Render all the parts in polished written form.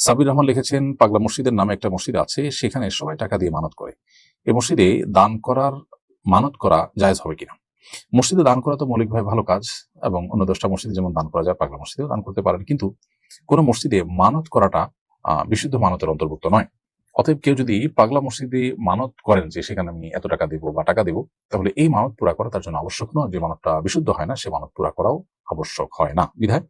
সাবির রহমান লিখেছেন, পাগলা মসজিদের নামে একটা মসজিদ আছে, সেখানে সবাই টাকা দিয়ে মানত করে। এই মসজিদে দান করার মানত করা জায়েজ হবে কিনা? মসজিদে দান করা তো মৌলিকভাবে ভালো কাজ, এবং অন্য 10টা মসজিদে যেমন দান করা যায়, পাগলা মসজিদেও দান করতে পারেন। কিন্তু কোন মসজিদে মানত করাটা বিশুদ্ধ মানতের অন্তর্ভুক্ত নয়। অতএব কেউ যদি পাগলা মসজিদে মানত করেন যে সেখানে আমি এত টাকা দেবো বা টাকা দেবো, তাহলে এই মানত পুরা করা তার জন্য আবশ্যক নয়। যে মানতটা বিশুদ্ধ হয় না, সে মানত পুরা করাও আবশ্যক হয় না। বিধায়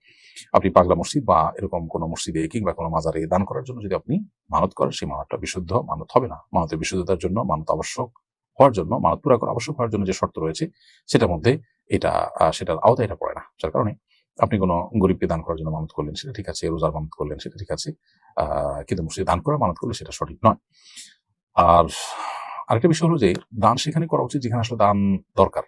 আপনি পাগলা মসজিদ বা এরকম কোনো মসজিদে কিংবা কোনো মাজারে দান করার জন্য যদি আপনি মানত করেন, সেই মানতটা বিশুদ্ধ মানত হবে না। মানতের বিশুদ্ধতার জন্য, মানত আবশ্যক হওয়ার জন্য, মানত পুরা করা আবশ্যক হওয়ার জন্য যে শর্ত রয়েছে সেটার মধ্যে এটা সেটার আওতায় এটা পড়ে না। যার কারণে আপনি কোনো গরিবকে দান করার জন্য মানত করলেন, সেটা ঠিক আছে। রোজার মানত করলেন, সেটা ঠিক আছে। কিন্তু মসজিদে দান করার মানত করলে সেটা সঠিক নয়। আর আরেকটা বিষয় হলো যে, দান সেখানে করা উচিত যেখানে আসলে দান দরকার।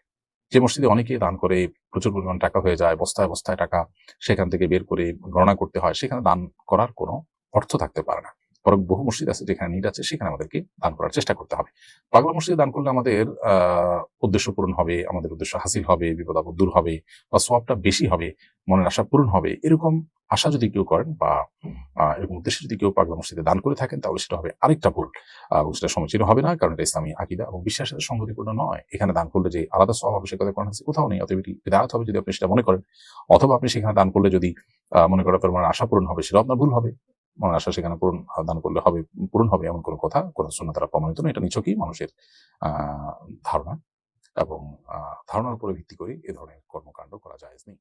যে মসজিদে অনেকেই দান করে, প্রচুর পরিমাণ টাকা হয়ে যায়, বস্তায় বস্তায় টাকা সেখান থেকে বের করে গণনা করতে হয়, সেখানে দান করার কোনো অর্থ থাকতে পারে না। বরং বহু মসজিদ আছে যেখানে নিড আছে, সেখানে আমাদেরকে দান করার চেষ্টা করতে হবে। পাগলা মসজিদে দান করলে আমাদের উদ্দেশ্য পূরণ হবে, আমাদের উদ্দেশ্য হাসিল হবে, বিপদ আপদ দূর হবে, বা সওয়াবটা বেশি হবে, মনের আশা পূরণ হবে, এরকম আশা যদি কেউ করেন বা এরকম উদ্দেশ্যে যদি কেউ পাগলা মসজিদে দান করে থাকেন, তাহলে সেটা হবে আরেকটা ভুল, এবং সেটা সমীচীন হবে না। কারণ এটা ইসলামী আকীদা এবং বিশ্বাসের সাথে সংগতিপূর্ণ নয়। এখানে দান করলে যে আলাদা সওয়াব হবে, সে কথা কোরআন হাদিসে কোথাও নেই। অতএব এটি বিদআত হবে যদি আপনি সেটা মনে করেন। অথবা আপনি সেখানে দান করলে যদি মনে করেন আপনার মনের আশা পূরণ হবে, সেটাও আপনার ভুল হবে। মনের আশা সেখানে দান করলে হবে, পূরণ হবে এমন কোনো কথা কোরআন সুন্নাহ দ্বারা প্রমাণিত নয়। এটা নিছকই মানুষের ধারণা, এবং ধারণার উপরে ভিত্তি করে এ ধরনের কর্মকাণ্ড করা জায়েজ নেই।